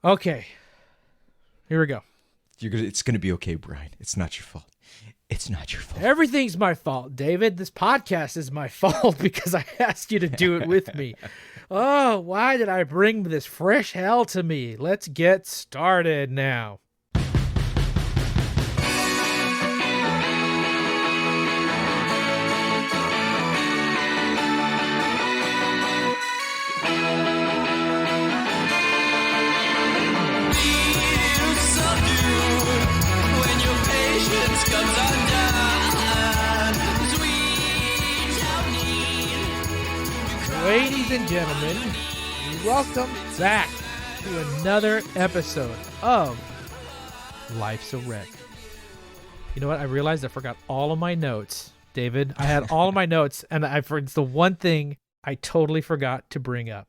Okay, here we go. It's going to be okay, Brian. It's not your fault. It's not your fault. Everything's my fault, David. This podcast is my fault because I asked you to do it with me. Oh, why did I bring this fresh hell to me? Let's get started now. Ladies and gentlemen, welcome back to another episode of Life's a Wreck. You know what? I realized I forgot all of my notes, David. I had all of my notes, and it's the one thing I totally forgot to bring up.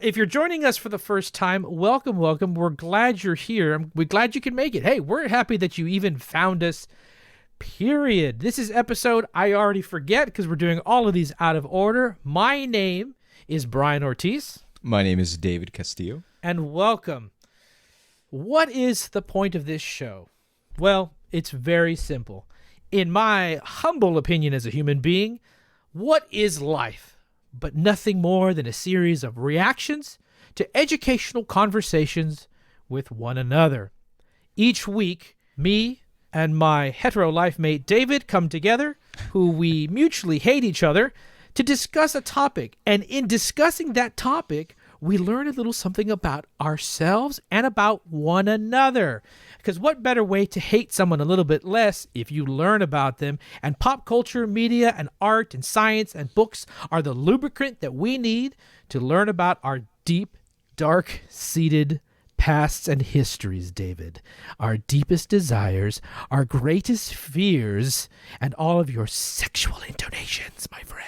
If you're joining us for the first time, welcome. We're glad you're here. We're glad you can make it. Hey, we're happy that you even found us. Period. This is episode I already forget because we're doing all of these out of order. My name is Brian Ortiz. My name is David Castillo. And welcome. What is the point of this show? Well, it's very simple. In my humble opinion as a human being, what is life but nothing more than a series of reactions to educational conversations with one another? Each week, me and my hetero life mate David come together, who we mutually hate each other, to discuss a topic. And in discussing that topic, we learn a little something about ourselves and about one another. Because what better way to hate someone a little bit less if you learn about them? And pop culture, media, and art, and science, and books are the lubricant that we need to learn about our deep, dark-seated pasts and histories, David, our deepest desires, our greatest fears, and all of your sexual intonations, my friend.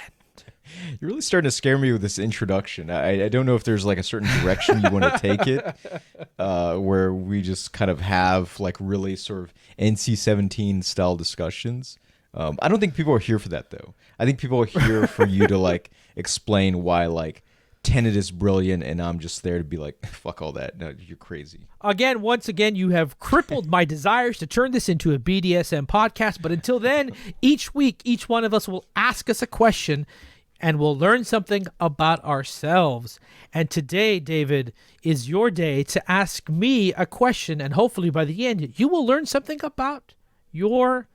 You're really starting to scare me with this introduction. I don't know if there's like a certain direction you want to take it, where we just kind of have like really sort of NC-17 style discussions. I don't think people are here for that, though. I think people are here for you to like explain why like Tenet is brilliant, and I'm just there to be like, fuck all that. No, you're crazy. Once again, you have crippled my desires to turn this into a BDSM podcast. But until then, each week, each one of us will ask us a question, and we'll learn something about ourselves. And today, David, is your day to ask me a question, and hopefully by the end, you will learn something about your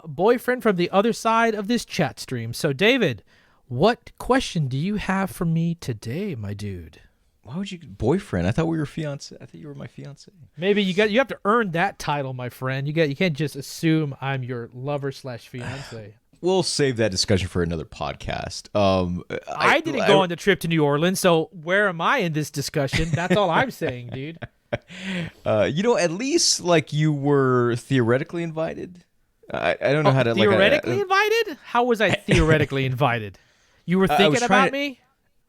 boyfriend from the other side of this chat stream. So, David, what question do you have for me today, my dude? Why would you boyfriend? I thought we were fiance. I thought you were my fiance. Maybe you have to earn that title, my friend. You can't just assume I'm your lover/fiance. We'll save that discussion for another podcast. I didn't go on the trip to New Orleans, so where am I in this discussion? That's all I'm saying, dude. At least like you were theoretically invited. I don't know how to theoretically invited. How was I theoretically invited? You were thinking about me?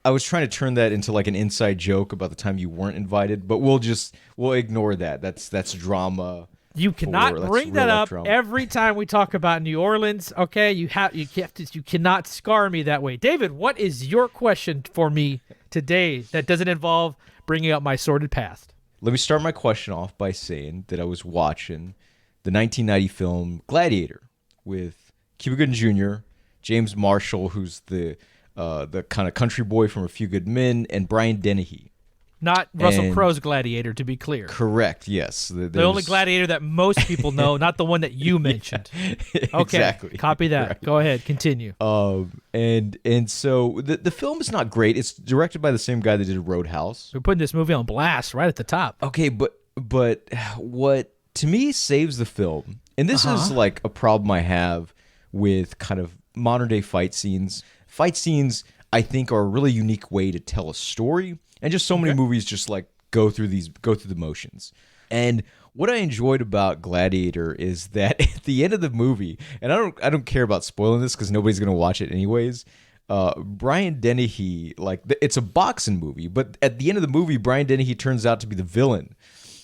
I was trying to turn that into like an inside joke about the time you weren't invited, but we'll ignore that. That's drama. You cannot bring that up every time we talk about New Orleans. Okay, you cannot scar me that way. David, what is your question for me today that doesn't involve bringing up my sordid past? Let me start my question off by saying that I was watching the 1990 film Gladiator with Cuba Gooding Jr., James Marshall, who's the kind of country boy from A Few Good Men, and Brian Dennehy. Not Russell Crowe's Gladiator, to be clear. Correct, yes. The only Gladiator that most people know, not the one that you mentioned. Yeah, okay, exactly. Copy that. Right. Go ahead, continue. And so the film is not great. It's directed by the same guy that did Roadhouse. We're putting this movie on blast right at the top. Okay, but what to me saves the film, and this is like a problem I have with kind of modern day fight scenes. Fight scenes, I think, are a really unique way to tell a story. And just so many movies just like go through the motions. And what I enjoyed about Gladiator is that at the end of the movie, and I don't care about spoiling this because nobody's gonna watch it anyways. Brian Dennehy, it's a boxing movie, but at the end of the movie, Brian Dennehy turns out to be the villain.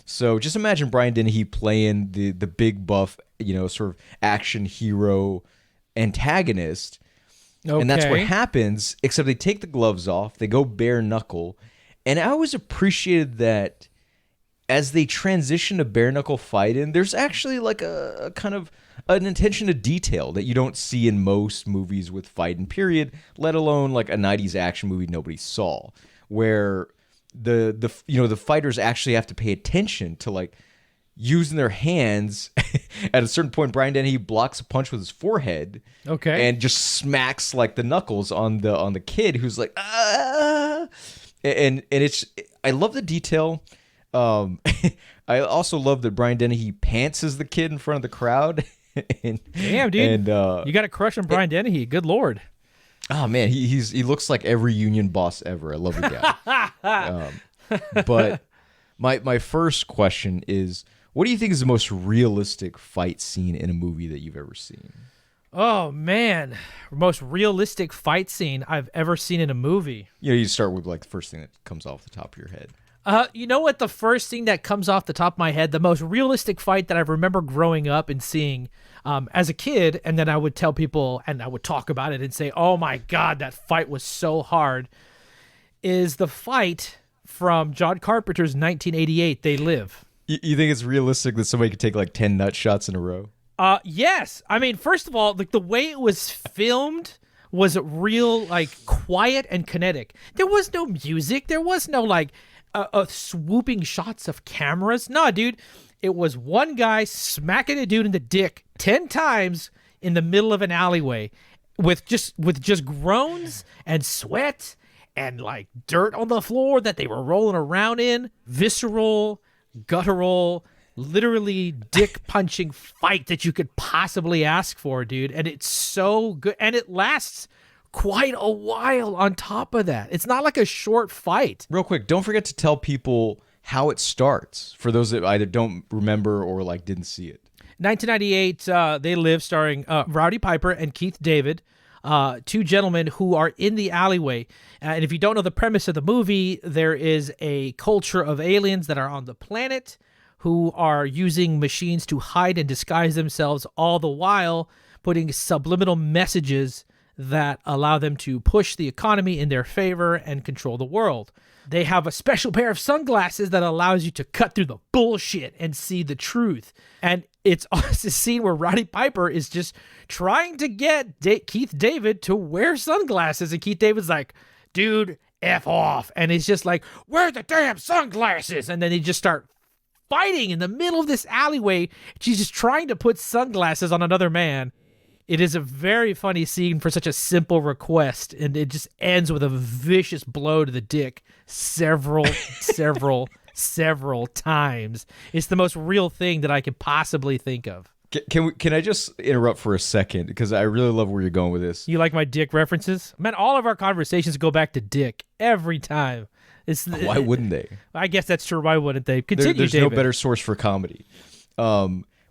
So just imagine Brian Dennehy playing the big buff, sort of action hero antagonist. Okay. And that's what happens, except they take the gloves off, they go bare knuckle. And I always appreciated that as they transition to bare knuckle fighting, there's actually like a kind of an attention to detail that you don't see in most movies with fighting, period, let alone like a 90s action movie nobody saw, where the fighters actually have to pay attention to like using their hands. At a certain point, Brian Dennehy blocks a punch with his forehead, and just smacks like the knuckles on the kid, who's like, ah! And it's, I love the detail. I also love that Brian Dennehy pantses the kid in front of the crowd. Damn, dude, you got a crush on Brian Dennehy. Good Lord. Oh man, he looks like every union boss ever. I love the guy. But my first question is, what do you think is the most realistic fight scene in a movie that you've ever seen? Oh man, most realistic fight scene I've ever seen in a movie. You start with like the first thing that comes off the top of your head. You know what? The first thing that comes off the top of my head, the most realistic fight that I remember growing up and seeing as a kid, and then I would tell people and I would talk about it and say, oh my God, that fight was so hard, is the fight from John Carpenter's 1988, They Live. You think it's realistic that somebody could take like 10 nut shots in a row? Yes. I mean, first of all, like the way it was filmed was real, like quiet and kinetic. There was no music. There was no like swooping shots of cameras. No, dude. It was one guy smacking a dude in the dick 10 times in the middle of an alleyway with just groans and sweat and like dirt on the floor that they were rolling around in. Visceral, guttural, literally dick punching fight that you could possibly ask for, dude. And it's so good. And it lasts quite a while on top of that. It's not like a short fight. Real quick, don't forget to tell people how it starts for those that either don't remember or like didn't see it. 1998, They Live, starring Rowdy Piper and Keith David, two gentlemen who are in the alleyway. And if you don't know the premise of the movie, there is a culture of aliens that are on the planet who are using machines to hide and disguise themselves, all the while putting subliminal messages that allow them to push the economy in their favor and control the world. They have a special pair of sunglasses that allows you to cut through the bullshit and see the truth. And it's a scene where Roddy Piper is just trying to get Keith David to wear sunglasses. And Keith David's like, dude, F off. And it's just like, wear the damn sunglasses. And then they just start fighting in the middle of this alleyway. She's just trying to put sunglasses on another man. It is a very funny scene for such a simple request, and it just ends with a vicious blow to the dick several times. It's the most real thing that I could possibly think of. Can I just interrupt for a second, because I really love where you're going with this. You like my dick references? Man, all of our conversations go back to dick every time. Why wouldn't they? I guess that's true. Why wouldn't they? Continue, There's David. no better source for comedy.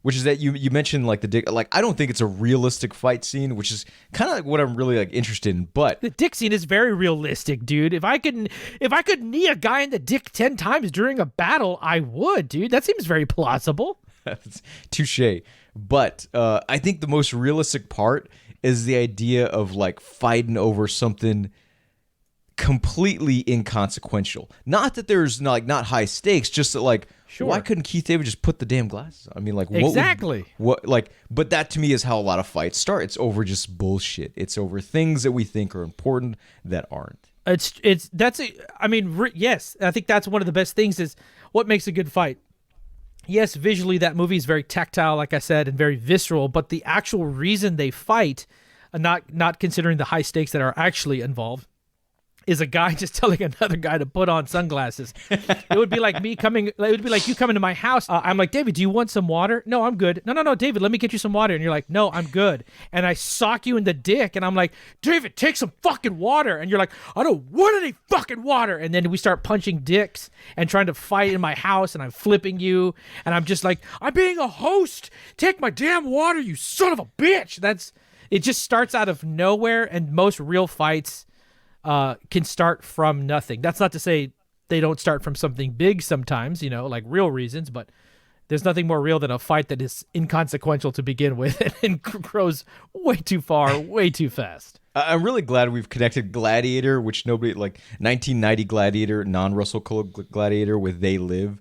Which is that you mentioned like the dick. Like, I don't think it's a realistic fight scene, which is kind of like what I'm really like interested in. But the dick scene is very realistic, dude. If I could knee a guy in the dick 10 times during a battle, I would, dude. That seems very plausible. Touche. But I think the most realistic part is the idea of like fighting over something completely inconsequential. Not that there's not high stakes, just that like, sure, why couldn't Keith David just put the damn glasses on? I mean, like, exactly. But that to me is how a lot of fights start. It's over just bullshit. It's over things that we think are important that aren't. Yes, I think that's one of the best things is what makes a good fight. Yes, visually that movie is very tactile, like I said, and very visceral, but the actual reason they fight, not considering the high stakes that are actually involved, is a guy just telling another guy to put on sunglasses. It would be like you coming to my house. I'm like, David, do you want some water? No, I'm good. No, David, let me get you some water. And you're like, no, I'm good. And I sock you in the dick, and I'm like, David, take some fucking water. And you're like, I don't want any fucking water. And then we start punching dicks and trying to fight in my house, and I'm flipping you. And I'm just like, I'm being a host. Take my damn water, you son of a bitch. It just starts out of nowhere, and most real fights can start from nothing. That's not to say they don't start from something big sometimes, like real reasons, but there's nothing more real than a fight that is inconsequential to begin with and grows way too far, way too fast. I'm really glad we've connected Gladiator, which nobody, like 1990 Gladiator, non-Russell Crowe Gladiator with They Live.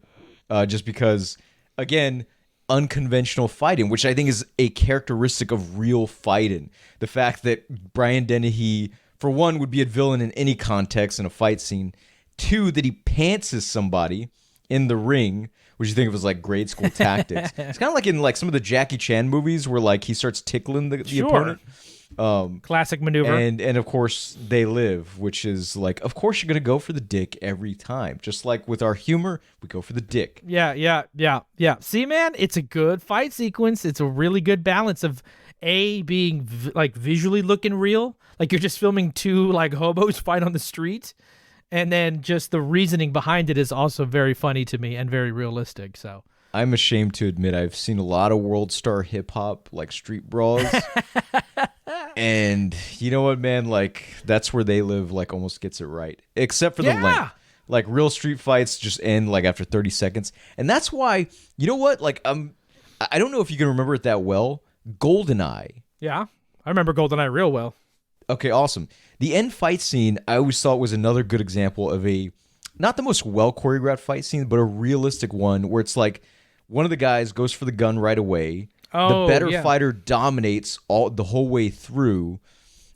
just because, again, unconventional fighting, which I think is a characteristic of real fighting. The fact that Brian Dennehy, for one, would be a villain in any context in a fight scene. Two, that he pantses somebody in the ring, which you think of as like grade school tactics. It's kind of like in like some of the Jackie Chan movies where like he starts tickling the opponent. Classic maneuver. And of course They Live, which is like, of course you're gonna go for the dick every time. Just like with our humor, we go for the dick. Yeah. See, man, it's a good fight sequence. It's a really good balance of being like visually looking real, like you're just filming two like hobos fight on the street, and then just the reasoning behind it is also very funny to me and very realistic. So I'm ashamed to admit I've seen a lot of World Star hip hop, like street brawls. And you know what, man? Like, that's where They Live, like, almost gets it right. Except for the length. Like, real street fights just end, like, after 30 seconds. And that's why, you know what? Like, I don't know if you can remember it that well. GoldenEye. Yeah, I remember GoldenEye real well. Okay, awesome. The end fight scene, I always thought was another good example of not the most well choreographed fight scene, but a realistic one where it's like one of the guys goes for the gun right away. The better fighter dominates the whole way through,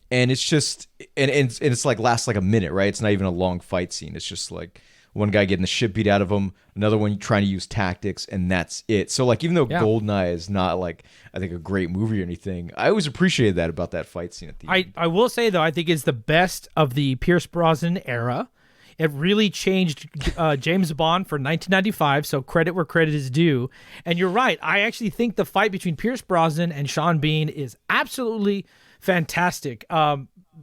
and it's just and it's like lasts like a minute, right? It's not even a long fight scene. It's just like one guy getting the shit beat out of him, another one trying to use tactics, and that's it. So like, even though GoldenEye is not like, I think, a great movie or anything, I always appreciated that about that fight scene at the end. I will say though, I think it's the best of the Pierce Brosnan era. It really changed James Bond for 1995, so credit where credit is due. And you're right. I actually think the fight between Pierce Brosnan and Sean Bean is absolutely fantastic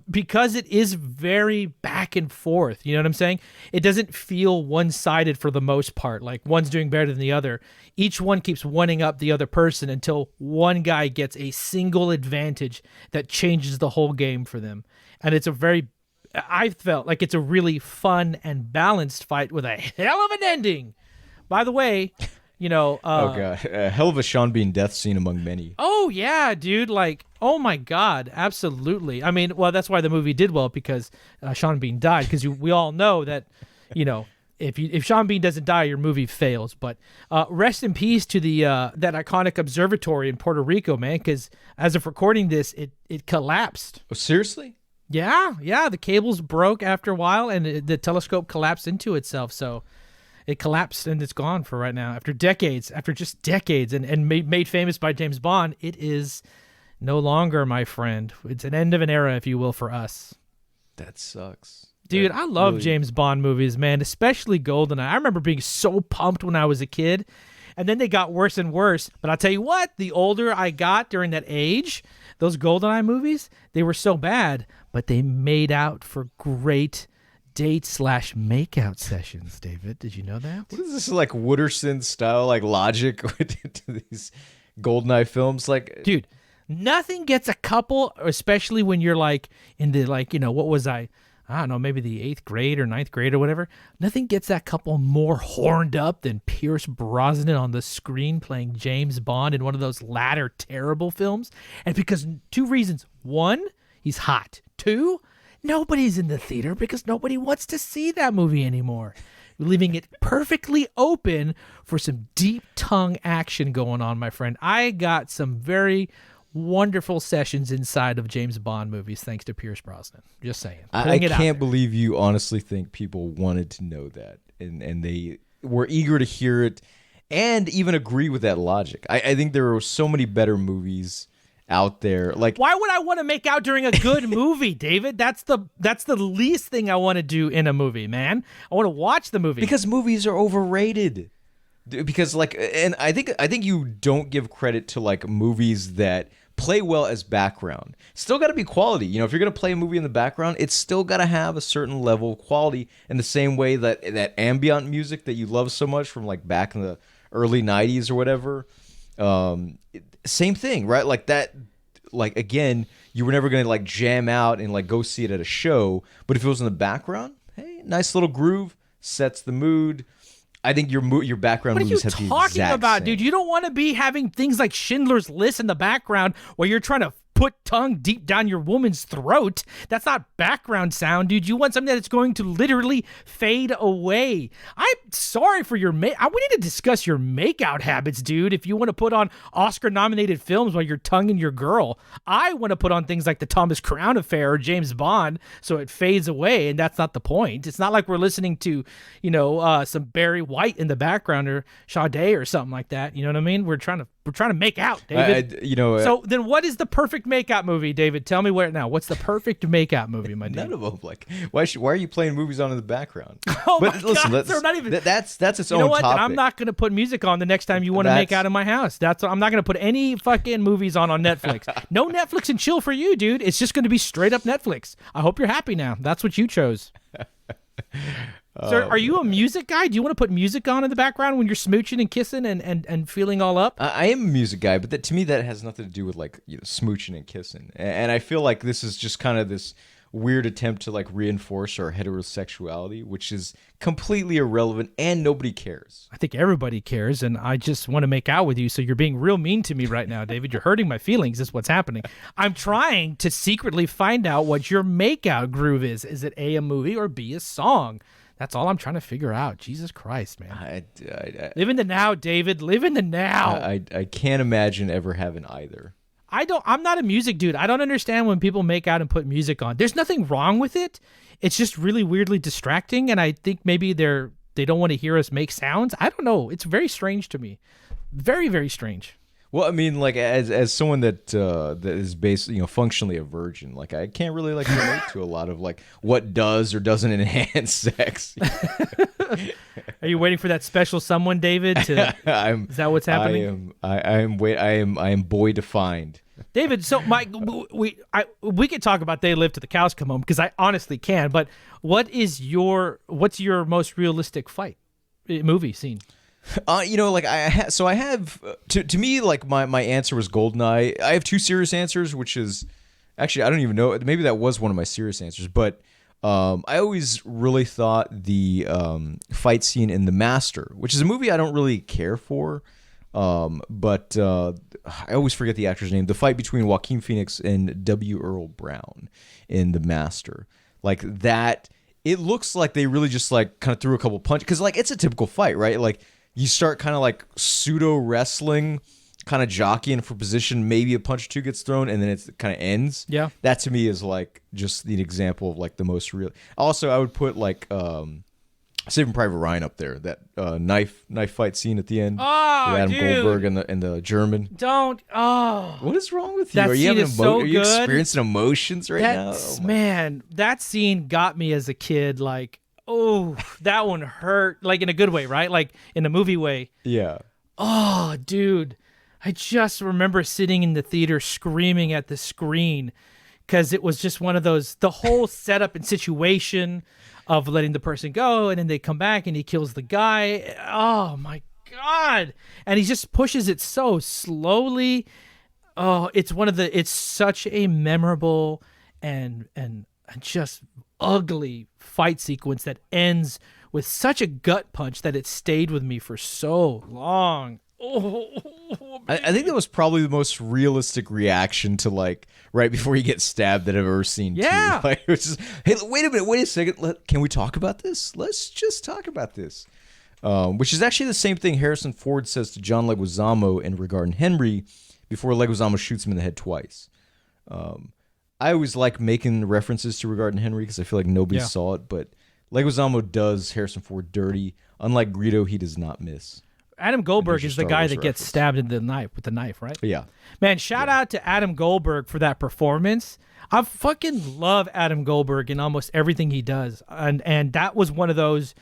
because it is very back and forth. You know what I'm saying? It doesn't feel one-sided for the most part, like one's doing better than the other. Each one keeps one-ing up the other person until one guy gets a single advantage that changes the whole game for them. And I felt like it's a really fun and balanced fight with a hell of an ending. By the way, you know... oh, God. A hell of a Sean Bean death scene among many. Oh, yeah, dude. Like, oh, my God. Absolutely. I mean, well, that's why the movie did well, because Sean Bean died, because we all know that, you know, if Sean Bean doesn't die, your movie fails. But rest in peace to that iconic observatory in Puerto Rico, man, because as of recording this, it collapsed. Oh, seriously? Yeah, the cables broke after a while, and the telescope collapsed into itself. So it collapsed, and it's gone for right now. After just decades, and made famous by James Bond, it is no longer, my friend. It's an end of an era, if you will, for us. That sucks. Dude, I love James Bond movies, man, especially GoldenEye. I remember being so pumped when I was a kid, and then they got worse and worse. But I'll tell you what, the older I got during that age, those GoldenEye movies, they were so bad, but they made out for great date/makeout sessions, David. Did you know that? What is this, like, Wooderson style, like, logic to these GoldenEye films? Like, dude, nothing gets a couple, especially when you're like in the, like, you know, what was I don't know, maybe the 8th grade or 9th grade or whatever. Nothing gets that couple more horned up than Pierce Brosnan on the screen playing James Bond in one of those latter terrible films. And because two reasons. One, he's hot. Two, nobody's in the theater because nobody wants to see that movie anymore. Leaving it perfectly open for some deep tongue action going on, my friend. I got some very wonderful sessions inside of James Bond movies thanks to Pierce Brosnan. Just saying. I can't believe you honestly think people wanted to know that and they were eager to hear it and even agree with that logic. I think there are so many better movies out there. Like, why would I want to make out during a good movie, David? That's the least thing I want to do in a movie, man. I want to watch the movie. Because movies are overrated. Because, like, and I think you don't give credit to, like, movies that play well as background. Still got to be quality. You know, if you're going to play a movie in the background, it's still got to have a certain level of quality in the same way that ambient music that you love so much from, like, back in the early 90s or whatever. Same thing, right? Like that, like, again, you were never going to, like, jam out and, like, go see it at a show. But if it was in the background, hey, nice little groove, sets the mood. I think your background movies have the exact What are you talking about, same. dude? You don't want to be having things like Schindler's List in the background where you're trying to put tongue deep down your woman's throat. That's not background sound, dude. You want something that's going to literally fade away. I'm sorry for your we need to discuss your makeout habits, dude. If you want to put on Oscar-nominated films while you're tonguing your girl, I want to put on things like the Thomas Crown Affair or James Bond so it fades away, and that's not the point. It's not like we're listening to, some Barry White in the background or Sade or something like that. You know what I mean? We're trying to make out, David. So then what is the perfect makeout movie, David? Tell me what's the perfect makeout movie, my dude? None of them. Like, why are you playing movies on in the background? Oh, but my God, they're not even... That's its own You know what? topic. I'm not going to put music on the next time you want to make out in my house. I'm not going to put any fucking movies on Netflix. No Netflix and chill for you, dude. It's just going to be straight up Netflix. I hope you're happy now. That's what you chose. Sir, are you a music guy? Do you want to put music on in the background when you're smooching and kissing and feeling all up? I am a music guy, but to me that has nothing to do with like smooching and kissing. And I feel like this is just kind of this weird attempt to like reinforce our heterosexuality, which is completely irrelevant and nobody cares. I think everybody cares, and I just want to make out with you, so you're being real mean to me right now, David. You're hurting my feelings is what's happening. I'm trying to secretly find out what your makeout groove is. Is it A, a movie, or B, a song? That's all I'm trying to figure out. Jesus Christ, man. I live in the now, David. Live in the now. I can't imagine ever having either. I'm not a music dude. I don't understand when people make out and put music on. There's nothing wrong with it. It's just really weirdly distracting, and I think maybe they don't want to hear us make sounds. I don't know. It's very strange to me. Very, very strange. Well, I mean, like as someone that is basically functionally a virgin, like I can't really like relate to a lot of like what does or doesn't enhance sex. Are you waiting for that special someone, David? Is that what's happening? I am boy defined. David, so we could talk about They Live to the Cows Come Home because I honestly can. But what's your most realistic movie scene? I have to me like my answer was GoldenEye. I have two serious answers, which is actually I don't even know. Maybe that was one of my serious answers, but I always really thought the fight scene in The Master, which is a movie I don't really care for, but I always forget the actor's name. The fight between Joaquin Phoenix and W. Earl Brown in The Master, like that. It looks like they really just like kind of threw a couple punches because like it's a typical fight, right? Like. You start kind of like pseudo wrestling, kind of jockeying for position. Maybe a punch or two gets thrown, and then it kind of ends. Yeah, that to me is like just the example of like the most real. Also, I would put like Saving Private Ryan up there. That knife fight scene at the end with Adam Goldberg and the German. What is wrong with you? That are you scene is so Are you experiencing emotions right now? Man, that scene got me as a kid. Like. Oh, that one hurt, like in a good way, right? Like in a movie way. Yeah. Oh, dude. I just remember sitting in the theater screaming at the screen because it was just one of those, the whole setup and situation of letting the person go and then they come back and he kills the guy. Oh, my God. And he just pushes it so slowly. Oh, it's such a memorable and just ugly fight sequence that ends with such a gut punch that it stayed with me for so long. I think that was probably the most realistic reaction to like right before you get stabbed that I've ever seen. Yeah, too. Like, it was just, hey, wait a second. Can we talk about this? Let's just talk about this. Which is actually the same thing Harrison Ford says to John Leguizamo in Regarding Henry before Leguizamo shoots him in the head twice. I always like making references to Regarding Henry because I feel like nobody saw it, but Leguizamo does Harrison Ford dirty. Unlike Greedo, he does not miss. Adam Goldberg is the guy that gets stabbed in the knife with the knife, right? Yeah. Man, shout out to Adam Goldberg for that performance. I fucking love Adam Goldberg in almost everything he does, and that was one of those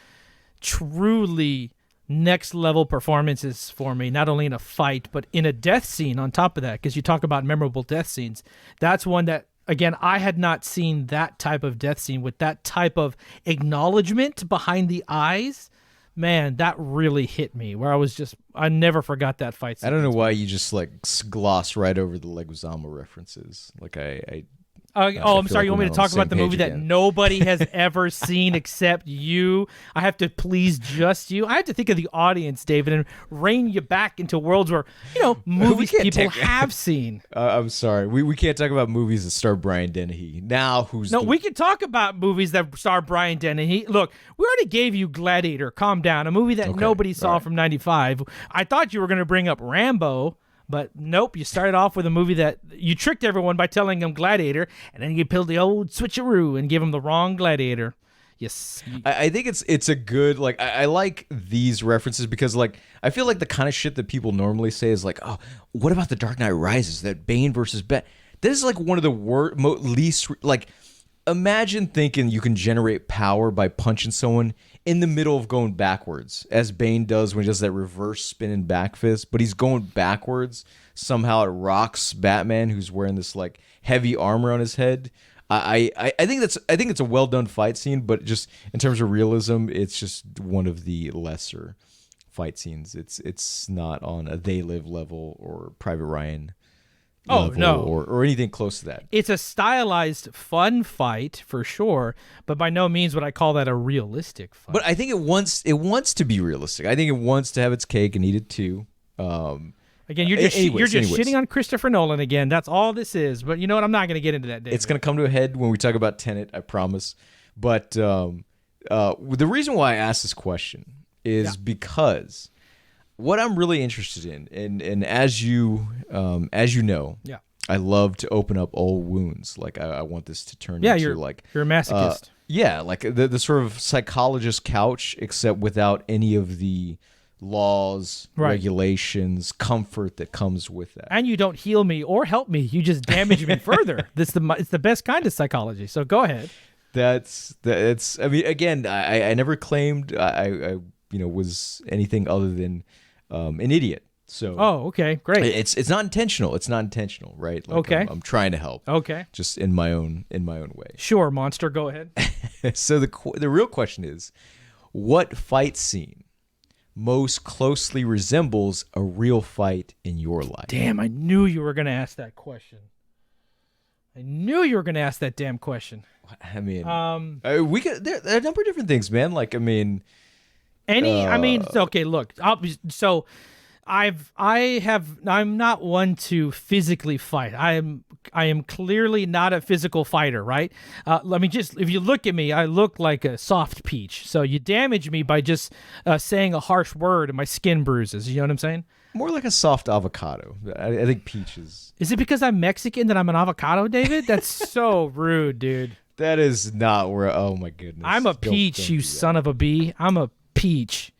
truly next level performances for me, not only in a fight but in a death scene on top of that, because you talk about memorable death scenes. That's one that, again, I had not seen that type of death scene with that type of acknowledgement behind the eyes. Man, that really hit me where I never forgot that fight scene. I don't know why you just like gloss right over the Leguizamo references. Like I'm feel sorry. You like want me we're to on talk the about the same movie page that again. nobody has ever seen except you? I have to please just you. I have to think of the audience, David, and rein you back into worlds where movies can't people take- have seen. I'm sorry. We can't talk about movies that star Brian Dennehy. Now who's No, the we can talk about movies that star Brian Dennehy. Look, we already gave you Gladiator. Calm down. A movie that nobody saw all right. from '95. I thought you were going to bring up Rambo. But nope, you started off with a movie that you tricked everyone by telling them Gladiator, and then you pulled the old switcheroo and give them the wrong Gladiator. Yes. I think it's a good like I like these references because like I feel like the kind of shit that people normally say is like, oh, what about the Dark Knight Rises, that Bane versus Bat? This is like one of the least like imagine thinking you can generate power by punching someone in the middle of going backwards, as Bane does when he does that reverse spinning back fist, but he's going backwards. Somehow it rocks Batman, who's wearing this like heavy armor on his head. I think it's a well done fight scene, but just in terms of realism, it's just one of the lesser fight scenes. It's not on a They Live level or Private Ryan. Oh, level no. or anything close to that. It's a stylized, fun fight for sure, but by no means would I call that a realistic fight. But I think it wants to be realistic. I think it wants to have its cake and eat it too. Again, you're just anyways. shitting on Christopher Nolan again. That's all this is. But you know what? I'm not going to get into that, David. It's going to come to a head when we talk about Tenet, I promise. But the reason why I asked this question is because what I'm really interested in, and as you know, Yeah. I love to open up old wounds. Like I want this to turn Yeah, into you're like a masochist. yeah, like the sort of psychologist couch, except without any of the laws, Right. regulations, comfort that comes with that. And you don't heal me or help me. You just damage me further. It's the best kind of psychology. So go ahead. That's I mean, again, I never claimed I was anything other than an idiot. So Oh, okay. Great. it's not intentional. It's not intentional, right? Like, Okay. I'm trying to help. Okay. Just in my own way. Sure, monster. Go ahead. So the real question is, what fight scene most closely resembles a real fight in your life? Damn, I knew you were going to ask that question. I knew you were going to ask that damn question. I mean, we could. There are a number of different things, man. Like, I mean, Okay, look. I'm not one to physically fight. I am clearly not a physical fighter, right? If you look at me, I look like a soft peach. So you damage me by just saying a harsh word and my skin bruises. You know what I'm saying? more like a soft avocado. I think peach is. Is it because I'm Mexican that I'm an avocado, David? That's so rude, dude. That is not where. Oh my goodness. I'm a peach, don't you do that. son of a bee. I'm a peach.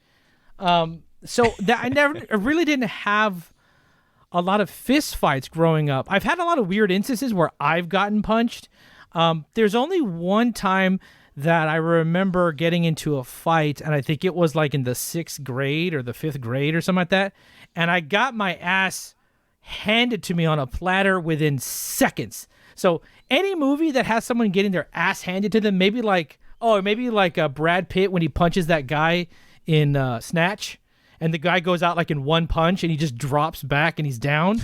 So that I really didn't have a lot of fist fights growing up. I've had a lot of weird instances where I've gotten punched. There's only one time that I remember getting into a fight, and I think it was like in the 6th grade or the 5th grade or something like that, and I got my ass handed to me on a platter within seconds. So any movie that has someone getting their ass handed to them, maybe like Brad Pitt when he punches that guy in Snatch, and the guy goes out like in one punch and he just drops back and he's down.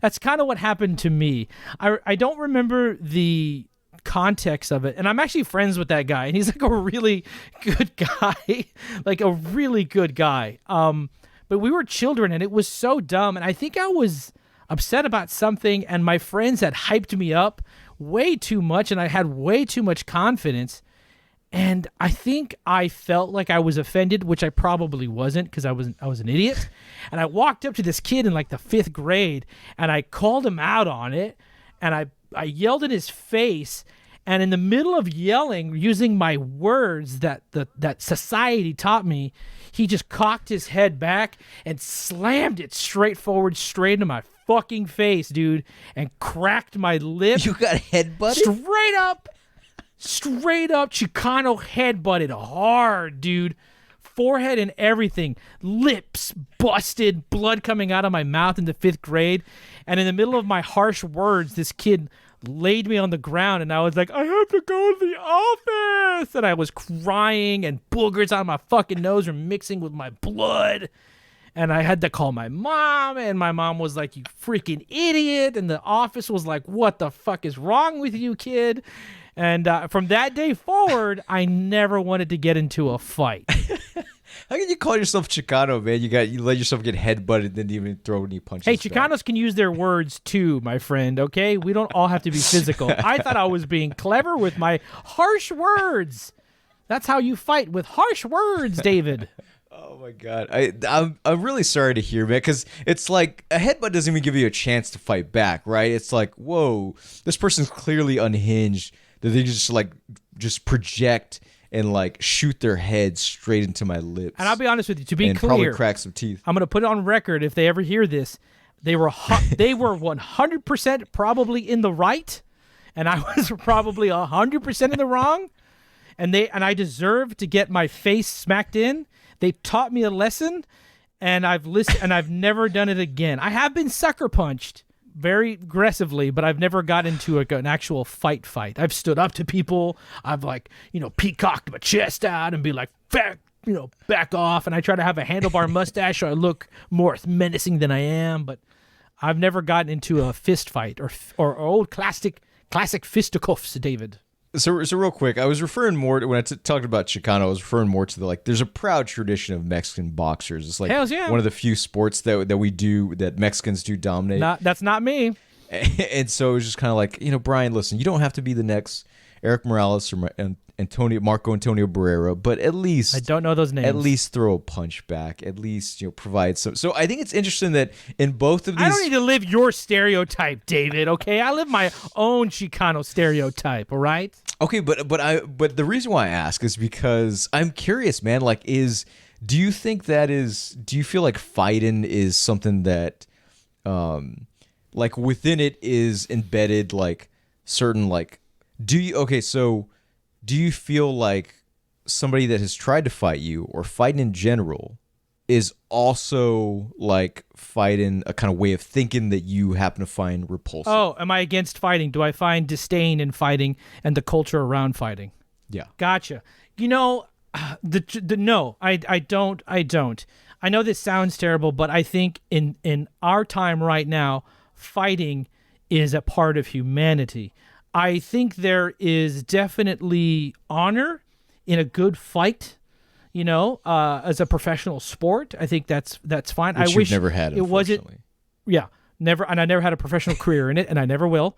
That's kind of what happened to me. I don't remember the context of it, and I'm actually friends with that guy, and he's like a really good guy, like a really good guy. But we were children, and it was so dumb, and I think I was upset about something, and my friends had hyped me up way too much, and I had way too much confidence. And I think I felt like I was offended, which I probably wasn't because I was an idiot. And I walked up to this kid in like the 5th grade and I called him out on it. And I yelled in his face. And in the middle of yelling, using my words that society taught me, he just cocked his head back and slammed it straight into my fucking face, dude, and cracked my lip. You got headbutted? Straight up Chicano headbutted hard, dude. Forehead and everything. Lips busted, blood coming out of my mouth in the 5th grade. And in the middle of my harsh words, this kid laid me on the ground and I was like, I have to go to the office. And I was crying and boogers on my fucking nose were mixing with my blood. And I had to call my mom, and my mom was like, "You freaking idiot." And the office was like, "What the fuck is wrong with you, kid?" And from that day forward, I never wanted to get into a fight. How can you call yourself Chicano, man? You let yourself get headbutted and didn't even throw any punches. Hey, back. Chicanos can use their words too, my friend, okay? We don't all have to be physical. I thought I was being clever with my harsh words. That's how you fight, with harsh words, David. Oh my god, I'm really sorry to hear, man, because it's like a headbutt doesn't even give you a chance to fight back, right? It's like, whoa, this person's clearly unhinged. That they just project and like shoot their head straight into my lips. And I'll be honest with you, to be and clear, probably crack some teeth. I'm going to put it on record if they ever hear this. They were 100% probably in the right, and I was probably 100% in the wrong. And I deserve to get my face smacked in. They taught me a lesson, and I've listened, and I've never done it again. I have been sucker punched very aggressively, but I've never got into an actual fight. I've stood up to people. I've peacocked my chest out and be like, back off. And I try to have a handlebar mustache so I look more menacing than I am. But I've never gotten into a fist fight or old classic fisticuffs, David. So real quick, I was referring more to, when I talked about Chicano, I was referring more to there's a proud tradition of Mexican boxers. It's like Hells yeah. one of the few sports that we do, that Mexicans do dominate. That's not me. And so it was just kind of like, Brian, listen, you don't have to be the next Eric Morales or Marco Antonio Barrera, but at least I don't know those names. At least throw a punch back. At least provide some. So I think it's interesting that in both of these, I don't need to live your stereotype, David. Okay, I live my own Chicano stereotype. All right. Okay, but the reason why I ask is because I'm curious, man. Do you feel like fighting is something that, within it is embedded certain do you feel like somebody that has tried to fight you or fighting in general is also fighting a kind of way of thinking that you happen to find repulsive? Oh, am I against fighting? Do I find disdain in fighting and the culture around fighting? Yeah. Gotcha. No, I don't. I know this sounds terrible, but I think in our time right now, fighting is a part of humanity. I think there is definitely honor in a good fight, as a professional sport. I think that's fine. Which I wish you've never had, it wasn't. Yeah, never, and I never had a professional career in it, and I never will.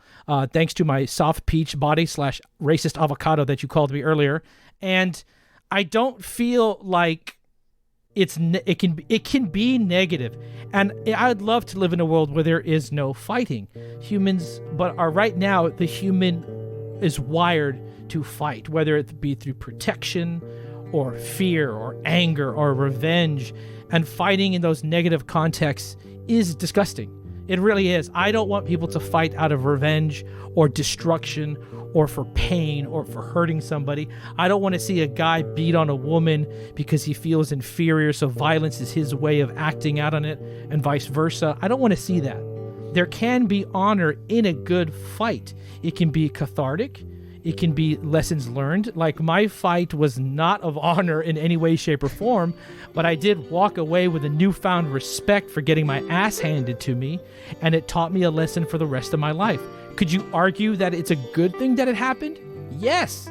Thanks to my soft peach body / racist avocado that you called me earlier, and I don't feel like it can be negative, and I'd love to live in a world where there is no fighting. Humans, but right now the human is wired to fight, whether it be through protection or fear or anger or revenge, and fighting in those negative contexts is disgusting. It really is. I don't want people to fight out of revenge or destruction or for pain or for hurting somebody. I don't want to see a guy beat on a woman because he feels inferior, so violence is his way of acting out on it, and vice versa. I don't want to see that. There can be honor in a good fight. It can be cathartic. It can be lessons learned. My fight was not of honor in any way, shape, or form, but I did walk away with a newfound respect for getting my ass handed to me, and it taught me a lesson for the rest of my life. Could you argue that it's a good thing that it happened? Yes.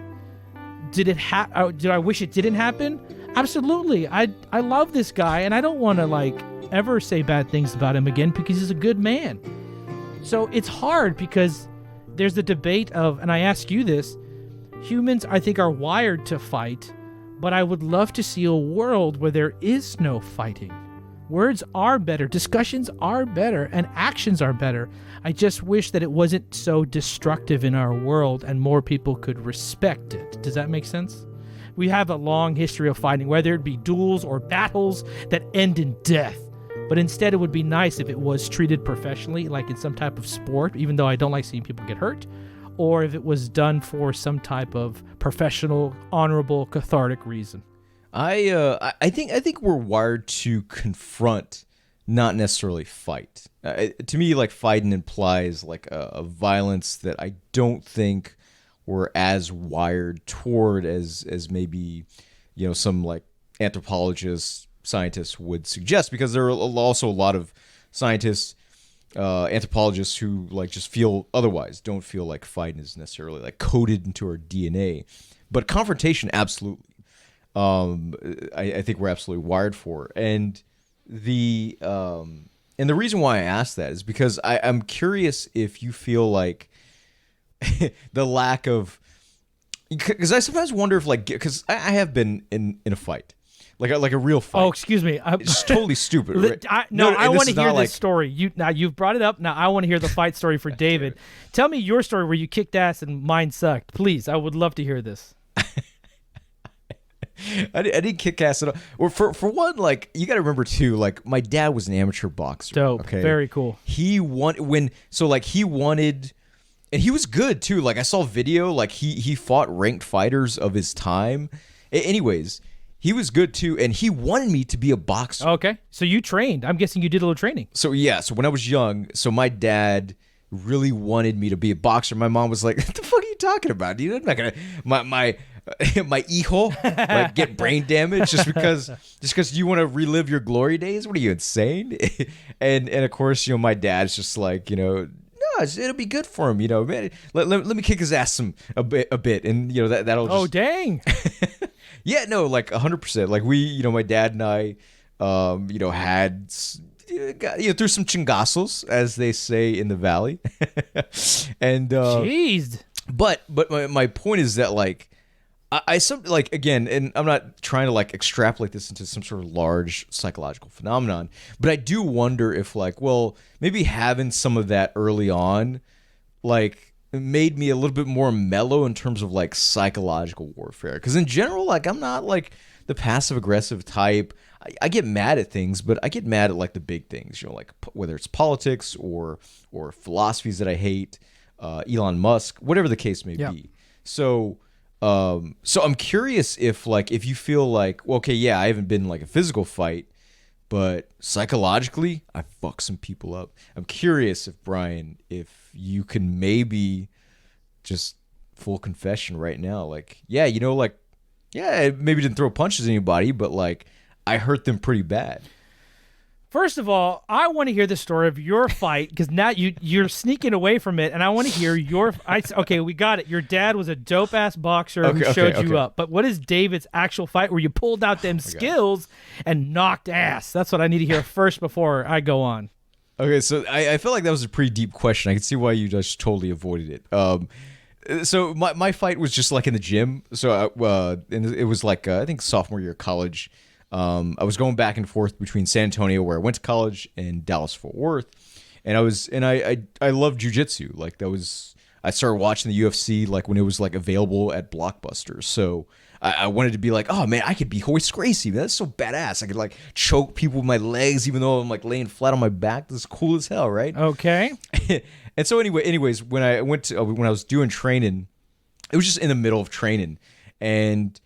Did I wish it didn't happen? Absolutely. I love this guy, and I don't want to ever say bad things about him again because he's a good man. So it's hard because there's the debate of, and I ask you this, humans I think are wired to fight, but I would love to see a world where there is no fighting. Words are better, discussions are better, and actions are better. I just wish that it wasn't so destructive in our world and more people could respect it. Does that make sense? We have a long history of fighting, whether it be duels or battles that end in death. But instead, it would be nice if it was treated professionally, like in some type of sport, even though I don't like seeing people get hurt, or if it was done for some type of professional, honorable, cathartic reason. I think we're wired to confront, not necessarily fight. To me, fighting implies a violence that I don't think we're as wired toward as maybe some anthropologists scientists would suggest, because there are also a lot of scientists, anthropologists who like just feel otherwise, don't feel like fighting is necessarily like coded into our DNA, but confrontation, absolutely. I think we're absolutely wired for, and the reason why I ask that is because I'm curious if you feel like the lack of, because I sometimes wonder if, like, because I have been in a fight, like a real fight. Oh, excuse me. It's totally stupid. Right? I want to hear like, this story. You've brought it up. Now I want to hear the fight story for David. Tell me your story where you kicked ass and mine sucked. Please, I would love to hear this. I didn't kick ass at all. Well, for one, like, you got to remember too, like, my dad was an amateur boxer. Dope. Okay? Very cool. He wanted, and he was good too. Like, I saw video, like he fought ranked fighters of his time. Anyways, he was good too, and he wanted me to be a boxer. Okay, so you trained. I'm guessing you did a little training. So yeah, so when I was young, so my dad really wanted me to be a boxer. My mom was like, "What the fuck are you talking about, dude? I'm not gonna my hijo like get brain damage just because you want to relive your glory days. What are you, insane?" and of course, my dad's just like, no, it'll be good for him, man. Let me kick his ass a bit, and that'll just... Oh, dang. Yeah, no, like 100%. Like, we, my dad and I, had threw some chingazos, as they say in the valley, and jeez. But my point is that, like, I like, again, and I'm not trying to like extrapolate this into some sort of large psychological phenomenon, but I do wonder if, like, well, maybe having some of that early on, like, made me a little bit more mellow in terms of like psychological warfare. Because in general, like, I'm not like the passive aggressive type. I get mad at things, but I get mad at like the big things, like whether it's politics or philosophies that I hate, Elon Musk, whatever the case may be. So I'm curious if you feel like, well, okay, yeah, I haven't been in like a physical fight, but psychologically, I fuck some people up. I'm curious if, Brian, if you can maybe just full confession right now, like, yeah, I maybe didn't throw punches at anybody, but like, I hurt them pretty bad. First of all, I want to hear the story of your fight, because now you're sneaking away from it, and I want to hear your... Okay, we got it. Your dad was a dope-ass boxer who showed you up. But what is David's actual fight where you pulled out them skills and knocked ass? That's what I need to hear first before I go on. Okay, so I feel like that was a pretty deep question. I can see why you just totally avoided it. So my fight was just like in the gym. So and it was like, I think sophomore year of college. I was going back and forth between San Antonio, where I went to college, and Dallas Fort Worth, and I loved jiu-jitsu. Like, I started watching the UFC like when it was like available at Blockbuster. So I wanted to be like, oh man, I could be Hoist Gracie, man. That's so badass. I could like choke people with my legs even though I'm like laying flat on my back. This is cool as hell, right? Okay. And so anyways, when I was doing training, it was just in the middle of training, and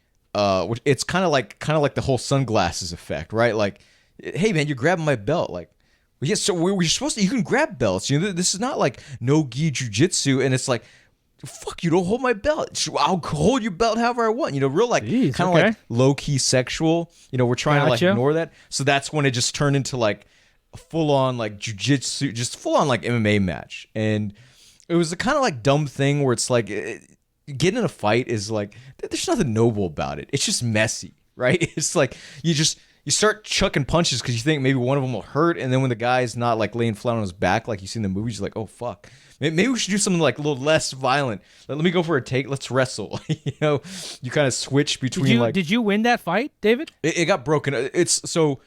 it's kind of like the whole sunglasses effect, right? Like, hey man, you're grabbing my belt, like, well, yeah, so we're supposed to, you can grab belts, this is not like no-gi jiu-jitsu, and it's like, fuck, you don't hold my belt, I'll hold your belt however I want, real like, kind of like low-key sexual, we're trying to like ignore that. So that's when it just turned into like a full-on like jiu-jitsu, just full-on like MMA match. And it was the kind of like dumb thing where it's like, getting in a fight is like, there's nothing noble about it. It's just messy, right? It's like you start chucking punches because you think maybe one of them will hurt, and then when the guy's not like laying flat on his back like you see in the movies, you're like, oh fuck, maybe we should do something like a little less violent. Let me go for a take. Let's wrestle. You kind of switch between. Did you win that fight, David? It got broken. It's so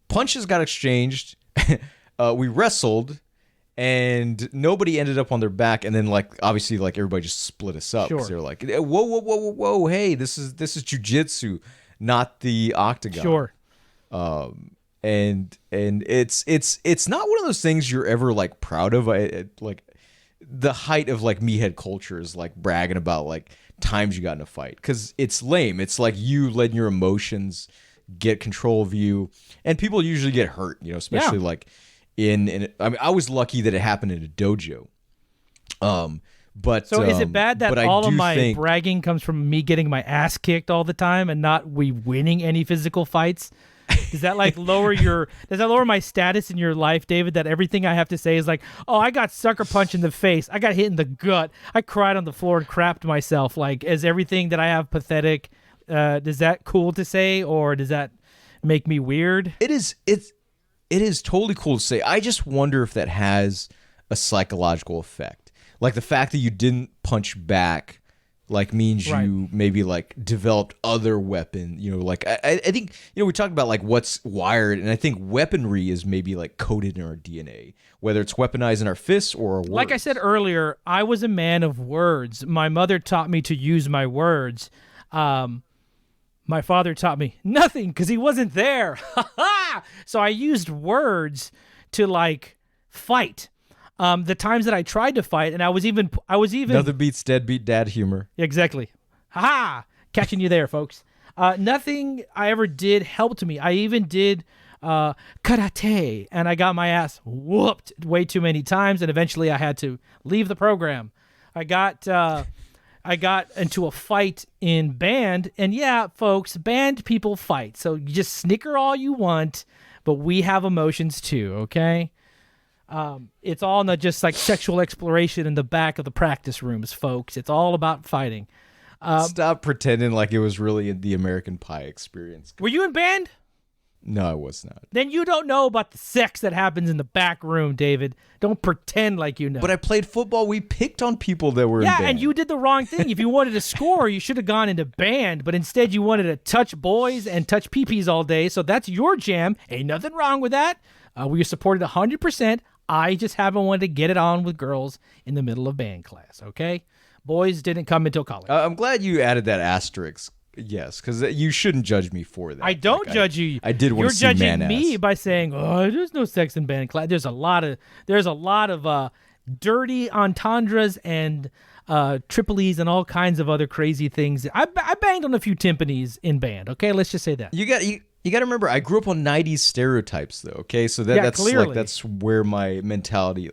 punches got exchanged. We wrestled. And nobody ended up on their back, and then like obviously like everybody just split us up because they're like, whoa, hey, this is jiu-jitsu, not the octagon. Sure. And it's not one of those things you're ever like proud of. Like the height of like meathead culture is like bragging about like times you got in a fight, because it's lame. It's like you letting your emotions get control of you, and people usually get hurt, especially like. I mean, I was lucky that it happened in a dojo. But so is it bad that all of my bragging comes from me getting my ass kicked all the time and not we winning any physical fights? Does that like does that lower my status in your life, David, that everything I have to say is like, oh, I got sucker punched in the face. I got hit in the gut. I cried on the floor and crapped myself. Like, is everything that I have pathetic? Is that cool to say, or does that make me weird? It is totally cool to say. I just wonder if that has a psychological effect. Like the fact that you didn't punch back like means you maybe like developed other weapon, like I think, we talked about like what's wired, and I think weaponry is maybe like coded in our DNA, whether it's weaponized in our fists or our words. Like I said earlier, I was a man of words. My mother taught me to use my words. My father taught me nothing because he wasn't there. So I used words to like fight. The times that I tried to fight, and I was even nothing beats deadbeat dad humor. Exactly. Ha! Catching you there, folks. Nothing I ever did helped me. I even did karate, and I got my ass whooped way too many times, and eventually I had to leave the program. I got into a fight in band, and yeah, folks, band people fight. So you just snicker all you want, but we have emotions too, okay? It's all not just like sexual exploration in the back of the practice rooms, folks. It's all about fighting. Stop pretending like it was really the American Pie experience. Were you in band? No, I was not. Then you don't know about the sex that happens in the back room, David. Don't pretend like you know. But I played football. We picked on people that were in band. Yeah, and you did the wrong thing. If you wanted to score, you should have gone into band. But instead, you wanted to touch boys and touch peepees all day. So that's your jam. Ain't nothing wrong with that. We supported 100%. I just haven't wanted to get it on with girls in the middle of band class, okay? Boys didn't come until college. I'm glad you added that asterisk. Yes, because you shouldn't judge me for that. I don't judge you. I did want to see man-ass. You're judging me by saying, "Oh, there's no sex in band class." There's a lot of dirty entendres and tripolies and all kinds of other crazy things. I banged on a few timpanis in band. Okay, let's just say that. You got to remember, I grew up on 90s stereotypes, though, okay? So that's clearly. like that's where my mentality...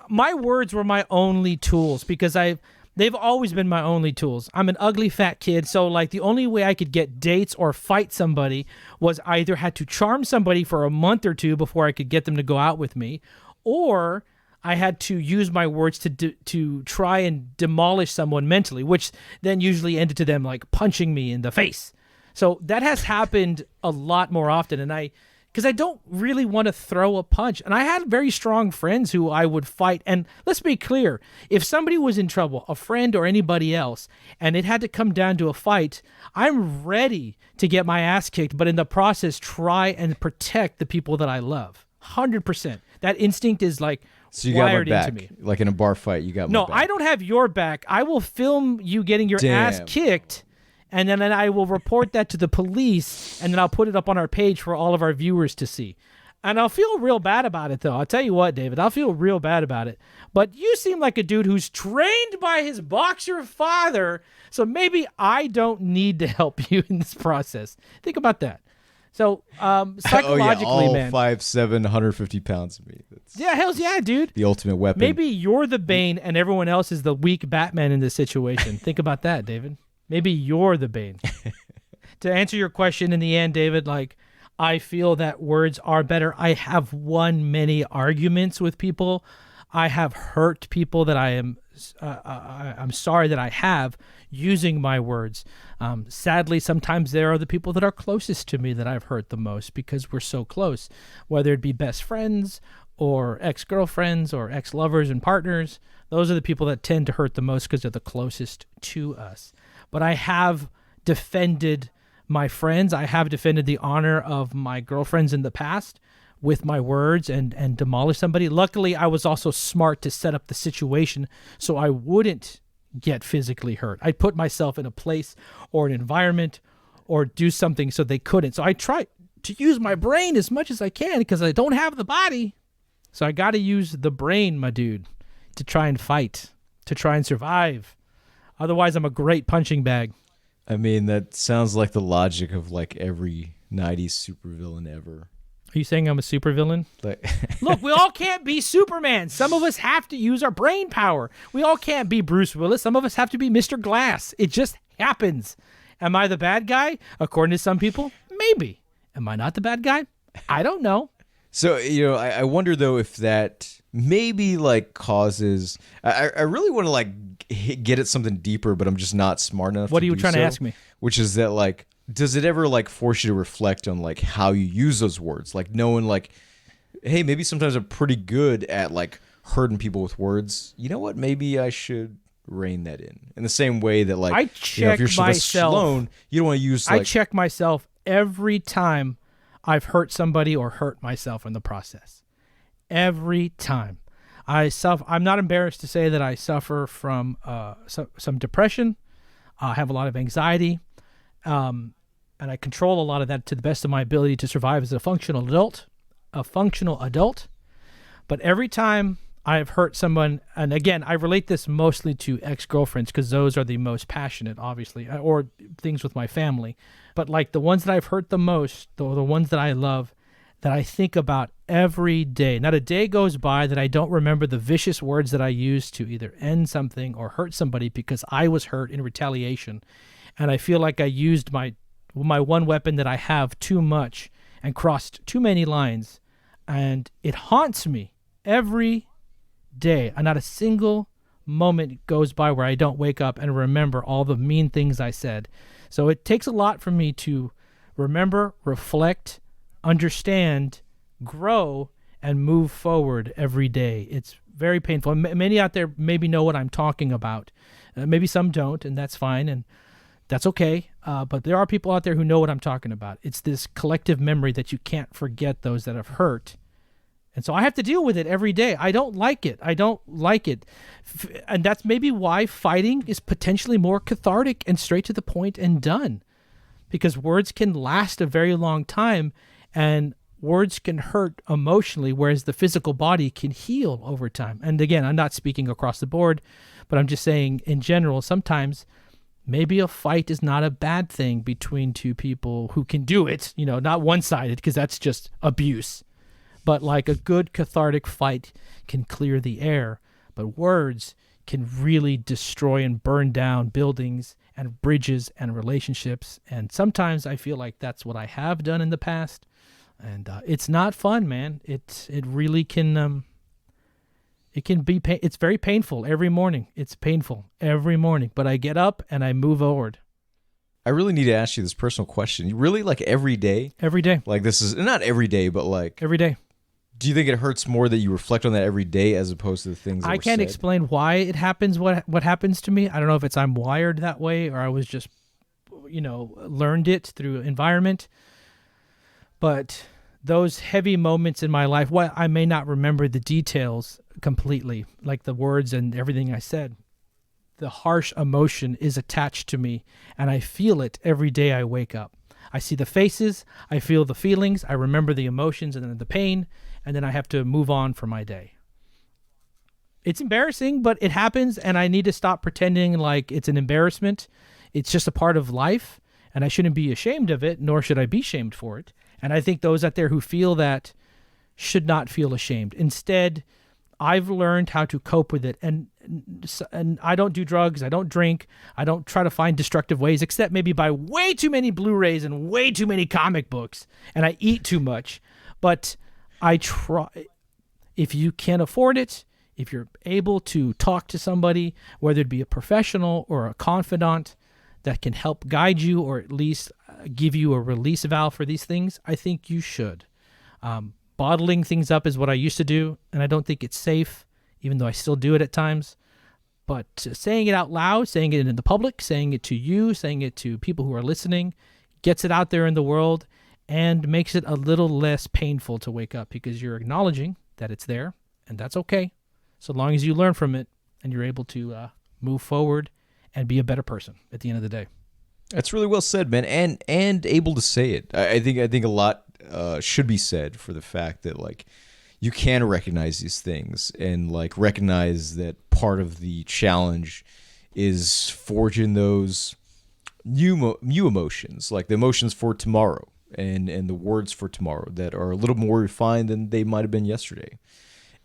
my words were my only tools because they've always been my only tools. I'm an ugly fat kid, so like the only way I could get dates or fight somebody was I either had to charm somebody for a month or two before I could get them to go out with me, or I had to use my words to try and demolish someone mentally, which then usually ended to them like punching me in the face. So that has happened a lot more often, and because I don't really want to throw a punch. And I had very strong friends who I would fight. And let's be clear, if somebody was in trouble, a friend or anybody else, and it had to come down to a fight, I'm ready to get my ass kicked, but in the process, try and protect the people that I love. 100%. That instinct is like wired into me. Like in a bar fight, you got my back. No, I don't have your back. I will film you getting your ass kicked. And then I will report that to the police, and then I'll put it up on our page for all of our viewers to see. And I'll feel real bad about it, though. I'll tell you what, David, I'll feel real bad about it. But you seem like a dude who's trained by his boxer father, so maybe I don't need to help you in this process. Think about that. So psychologically, man. 5'7", 150 pounds of me. Hell's yeah, dude. The ultimate weapon. Maybe you're the Bane, and everyone else is the weak Batman in this situation. Think about that, David. Maybe you're the Bane. To answer your question in the end, David, like, I feel that words are better. I have won many arguments with people. I have hurt people that I'm sorry that I have using my words. Sadly, sometimes there are the people that are closest to me that I've hurt the most because we're so close, whether it be best friends or ex-girlfriends or ex-lovers and partners. Those are the people that tend to hurt the most because they're the closest to us. But I have defended my friends. I have defended the honor of my girlfriends in the past with my words and demolished somebody. Luckily, I was also smart to set up the situation so I wouldn't get physically hurt. I put myself in a place or an environment or do something so they couldn't. So I try to use my brain as much as I can because I don't have the body. So I got to use the brain, my dude, to try and fight, to try and survive. Otherwise, I'm a great punching bag. I mean, that sounds like the logic of like every 90s supervillain ever. Are you saying I'm a supervillain? Look, we all can't be Superman. Some of us have to use our brain power. We all can't be Bruce Willis. Some of us have to be Mr. Glass. It just happens. Am I the bad guy? According to some people, maybe. Am I not the bad guy? I don't know. So, I wonder though if that maybe like causes. I really want to like get at something deeper, but I'm just not smart enough. What to are you do trying to so, ask me? Which is that like, does it ever like force you to reflect on like how you use those words? Like knowing like, hey, maybe sometimes I'm pretty good at like hurting people with words. You know what? Maybe I should rein that in the same way that like I if check you're myself. Stallone, you don't want to use like I check myself every time I've hurt somebody or hurt myself in the process. Every time. I'm not embarrassed to say that I suffer from some depression. I have a lot of anxiety, and I control a lot of that to the best of my ability to survive as a functional adult. But every time I've hurt someone, and again, I relate this mostly to ex-girlfriends because those are the most passionate, obviously, or things with my family. But like the ones that I've hurt the most, the ones that I love, that I think about every day. Not a day goes by that I don't remember the vicious words that I used to either end something or hurt somebody because I was hurt in retaliation. And I feel like I used my one weapon that I have too much and crossed too many lines. And it haunts me every day. And not a single moment goes by where I don't wake up and remember all the mean things I said. So it takes a lot for me to remember, reflect, understand, grow, and move forward every day. It's very painful. Many out there maybe know what I'm talking about. Maybe some don't, and that's fine, and that's okay. But there are people out there who know what I'm talking about. It's this collective memory that you can't forget those that have hurt. And so I have to deal with it every day. I don't like it. And that's maybe why fighting is potentially more cathartic and straight to the point and done. Because words can last a very long time, and words can hurt emotionally, whereas the physical body can heal over time. And again, I'm not speaking across the board, but I'm just saying in general, sometimes maybe a fight is not a bad thing between two people who can do it, not one-sided, because that's just abuse. But like a good cathartic fight can clear the air, but words can really destroy and burn down buildings and bridges and relationships. And sometimes I feel like that's what I have done in the past. And it's not fun, man. It really can. It can be. It's very painful every morning. It's painful every morning. But I get up and I move forward. I really need to ask you this personal question. You really like every day? Every day. Like this is not every day, but like every day. Do you think it hurts more that you reflect on that every day as opposed to the things that I were can't said? explain why it happens. What happens to me? I don't know if I'm wired that way or I was just, learned it through environment. But those heavy moments in my life, I may not remember the details completely, like the words and everything I said. The harsh emotion is attached to me, and I feel it every day I wake up. I see the faces, I feel the feelings, I remember the emotions and then the pain, and then I have to move on for my day. It's embarrassing, but it happens, and I need to stop pretending like it's an embarrassment. It's just a part of life, and I shouldn't be ashamed of it, nor should I be shamed for it. And I think those out there who feel that should not feel ashamed. Instead, I've learned how to cope with it. And I don't do drugs. I don't drink. I don't try to find destructive ways, except maybe buy way too many Blu-rays and way too many comic books. And I eat too much. But I try. If you can afford it, if you're able to talk to somebody, whether it be a professional or a confidant that can help guide you or at least give you a release valve for these things, I think you should. Bottling things up is what I used to do, and I don't think it's safe, even though I still do it at times. But saying it out loud, saying it in the public, saying it to you, saying it to people who are listening, gets it out there in the world and makes it a little less painful to wake up because you're acknowledging that it's there, and that's okay, so long as you learn from it and you're able to move forward and be a better person at the end of the day. That's really well said, man, and able to say it. I think a lot should be said for the fact that like you can recognize these things and like recognize that part of the challenge is forging those new emotions, like the emotions for tomorrow and the words for tomorrow that are a little more refined than they might have been yesterday.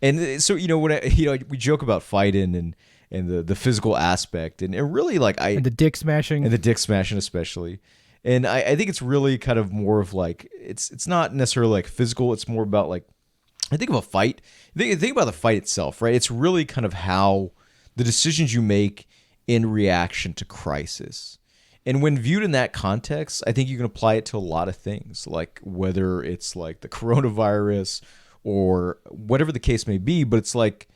And so when we joke about fighting and the physical aspect and really like and the dick smashing especially. And I think it's really kind of more of like, it's not necessarily like physical. It's more about like, I think of a fight. Think about the fight itself, right? It's really kind of how the decisions you make in reaction to crisis. And when viewed in that context, I think you can apply it to a lot of things, like whether it's like the coronavirus or whatever the case may be. But it's like,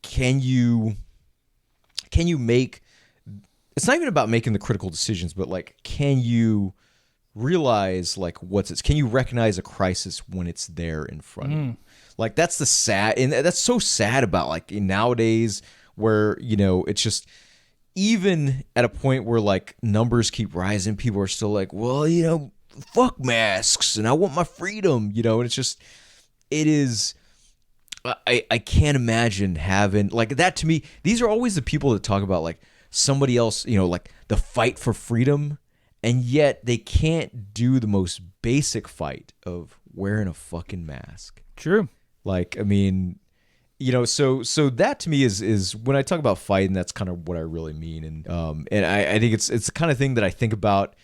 can you make, it's not even about making the critical decisions, but like, can you realize like can you recognize a crisis when it's there in front of you? Like that's the sad, and that's so sad about like nowadays where, it's just, even at a point where like numbers keep rising, people are still like, well, fuck masks and I want my freedom, and it's just, it is, I can't imagine having like that. To me, these are always the people that talk about like somebody else, like the fight for freedom, and yet they can't do the most basic fight of wearing a fucking mask. True. Like, I mean, so that to me is when I talk about fighting, that's kind of what I really mean. And I think it's the kind of thing that I think about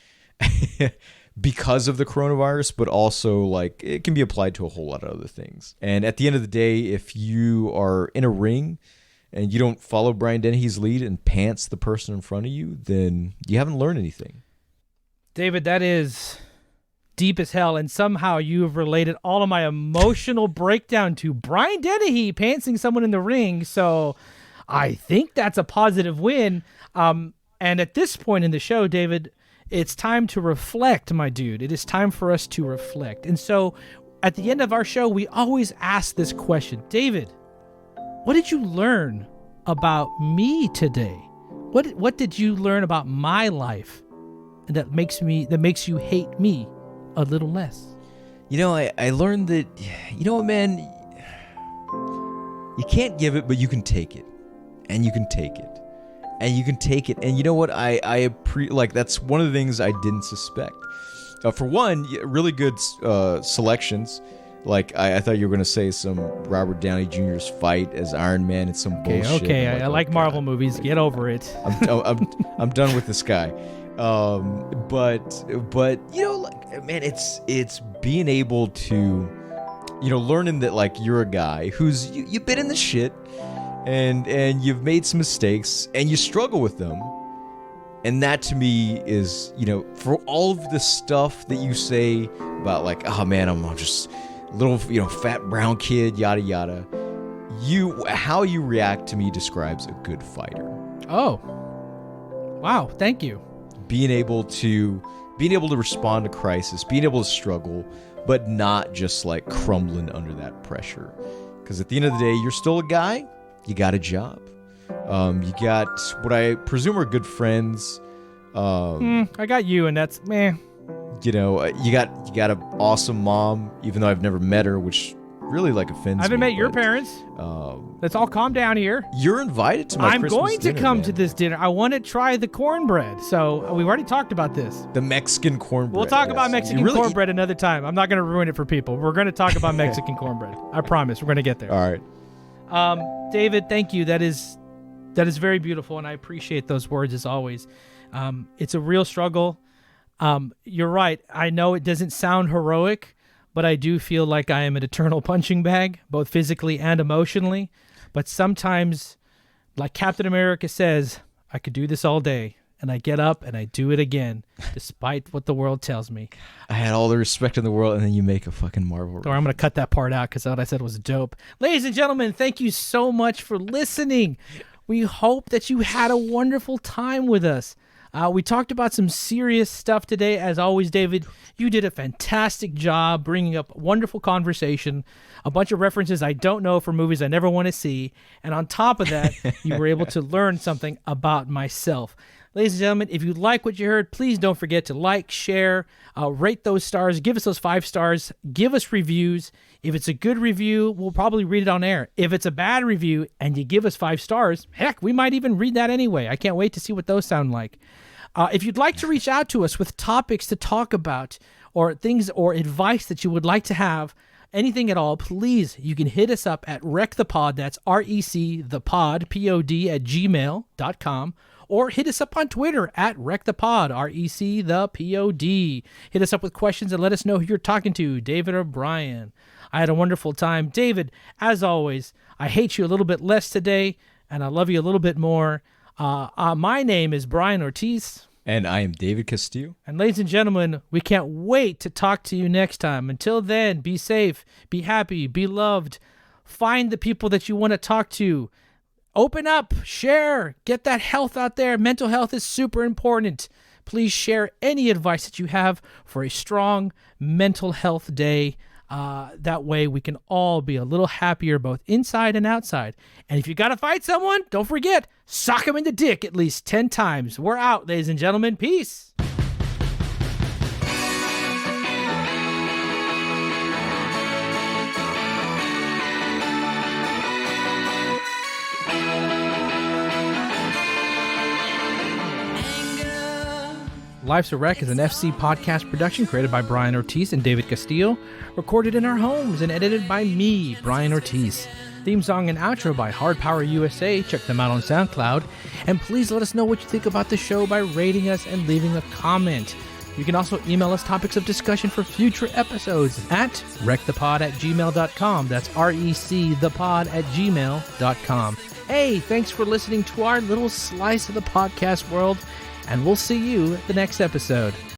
because of the coronavirus, but also like it can be applied to a whole lot of other things. And at the end of the day, if you are in a ring and you don't follow Brian Dennehy's lead and pants the person in front of you, then you haven't learned anything. David, that is deep as hell, and somehow you have related all of my emotional breakdown to Brian Dennehy pantsing someone in the ring. So I think that's a positive win. And at this point in the show, David, it's time to reflect, my dude. It is time for us to reflect. And so at the end of our show, we always ask this question. David, what did you learn about me today? What did you learn about my life that makes you hate me a little less? I learned that, man, you can't give it, but you can take it, and you can take it, and you can take it. And you know what? That's one of the things I didn't suspect. For one, really good selections. Like I thought you were going to say some Robert Downey Jr.'s fight as Iron Man and some bullshit. Okay, I like Marvel movies. Get over it. I'm done with this guy. But man, it's being able to, learning that like you're a guy who's you've been in the shit and you've made some mistakes and you struggle with them. And that to me is, for all of the stuff that you say about like, oh man, I'm just a little, fat brown kid, yada yada. How you react to me describes a good fighter. Oh, wow. Thank you. Being able to respond to crisis, being able to struggle, but not just like crumbling under that pressure. Because at the end of the day, you're still a guy. You got a job. You got what I presume are good friends. I got you, and that's meh. You got an awesome mom, even though I've never met her, which really like offends me. I haven't met your parents. Let's all calm down here. You're invited to my Christmas dinner. I'm going to come to this dinner. I want to try the cornbread. So we've already talked about this. The Mexican cornbread. We'll talk about Mexican cornbread another time. I'm not going to ruin it for people. We're going to talk about Mexican cornbread. I promise. We're going to get there. All right. David, thank you. That is very beautiful, and I appreciate those words as always. It's a real struggle. You're right. I know it doesn't sound heroic, but I do feel like I am an eternal punching bag, both physically and emotionally. But sometimes, like Captain America says, I could do this all day, and I get up and I do it again, despite what the world tells me. I had all the respect in the world, and then you make a fucking Marvel. Or I'm going to cut that part out because what I said was dope. Ladies and gentlemen, thank you so much for listening. We hope that you had a wonderful time with us. We talked about some serious stuff today. As always, David, you did a fantastic job bringing up wonderful conversation, a bunch of references I don't know for movies I never want to see. And on top of that, you were able to learn something about myself. Ladies and gentlemen, if you like what you heard, please don't forget to like, share, rate those stars, give us those 5 stars, give us reviews. If it's a good review, we'll probably read it on air. If it's a bad review and you give us 5 stars, heck, we might even read that anyway. I can't wait to see what those sound like. If you'd like to reach out to us with topics to talk about or things or advice that you would like to have, anything at all, please, you can hit us up at recthepod, that's REC the pod, POD, @gmail.com. or hit us up on Twitter at RecThePod, R-E-C the P-O-D. Hit us up with questions and let us know who you're talking to, David or Brian. I had a wonderful time. David, as always, I hate you a little bit less today, and I love you a little bit more. My name is Brian Ortiz. And I am David Castillo. And ladies and gentlemen, we can't wait to talk to you next time. Until then, be safe, be happy, be loved. Find the people that you want to talk to. Open up, share, get that health out there. Mental health is super important. Please share any advice that you have for a strong mental health day. That way we can all be a little happier both inside and outside. And if you got to fight someone, don't forget, sock him in the dick at least 10 times. We're out, ladies and gentlemen. Peace. Life's a Wreck is an FC podcast production created by Brian Ortiz and David Castillo, recorded in our homes and edited by me, Brian Ortiz. Theme song and outro by Hard Power USA. Check them out on SoundCloud. And please let us know what you think about the show by rating us and leaving a comment. You can also email us topics of discussion for future episodes at recthepod@gmail.com. That's recthepod@gmail.com. Hey, thanks for listening to our little slice of the podcast world. And we'll see you at the next episode.